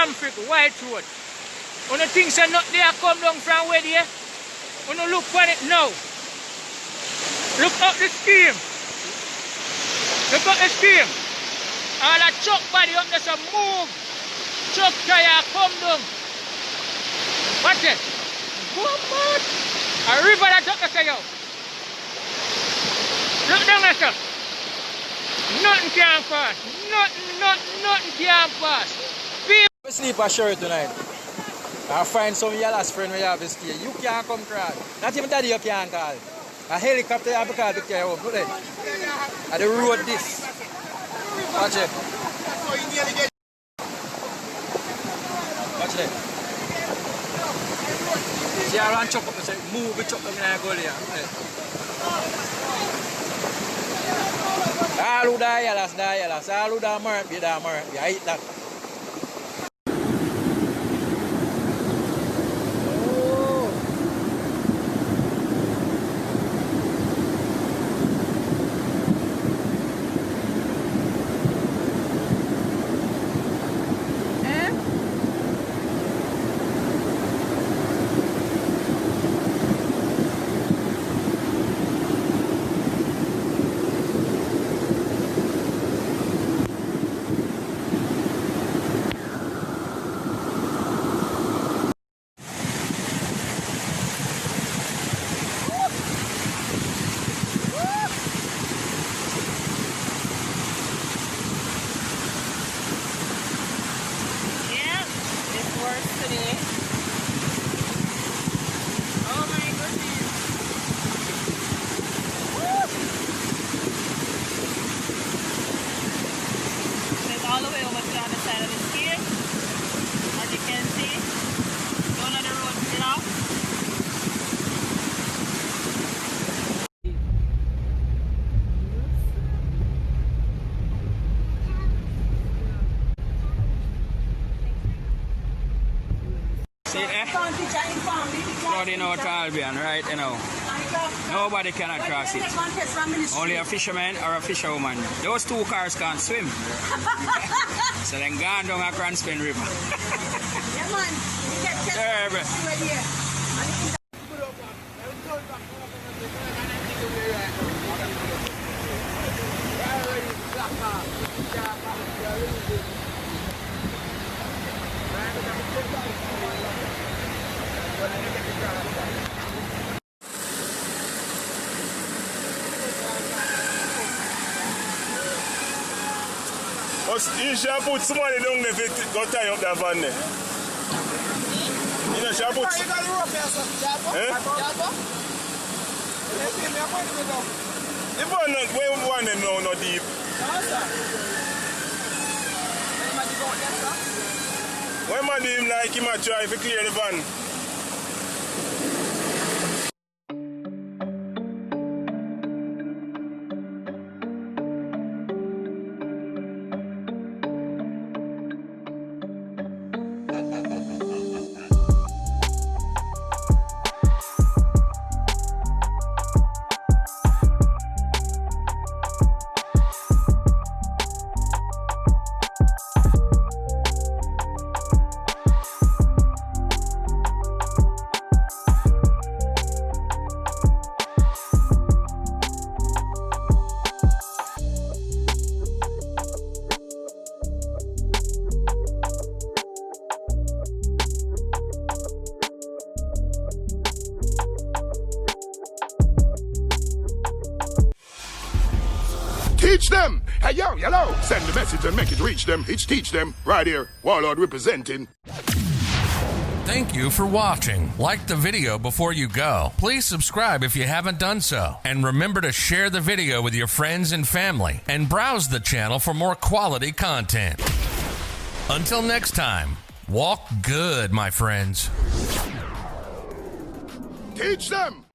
Amphic, White Road. On the things are not there, come down from where there. On the look on it now. Look up the scheme. Look up the scheme. All the truck body up there, so move. Truck tire, come down. Watch it. Go on. A river that up there, yo. Look down there, sir. Nothing can pass. Nothing can pass. We sleep ashore tonight. I find some of your last friend we have to stay. You can't come crawl. Not even daddy you can't call. A helicopter you have to call to carry home. Look there. At the road this. Watch it. Watch it. See I run chop up and say move the chop up and I go there. All who die yalas. All who die mark. You eat that. All the way over to the other side of the skier. As you can see, down on the road below. See there? Flooding out Albion, right, you know. Nobody cannot cross it. Only a fisherman or a fisherwoman. Those two cars can't swim. So then gone down a Cranspen River. Yeah, man. You should put somebody down there to go tie up that van there. You know, should put... The van not where we want them now, not deep. When man do him like him a try to clear the van. Teach them! Hey, yo, hello! Send the message and make it reach them. It's teach them. Right here. Warlord representing. Thank you for watching. Like the video before you go. Please subscribe if you haven't done so. And remember to share the video with your friends and family. And browse the channel for more quality content. Until next time, walk good, my friends. Teach them!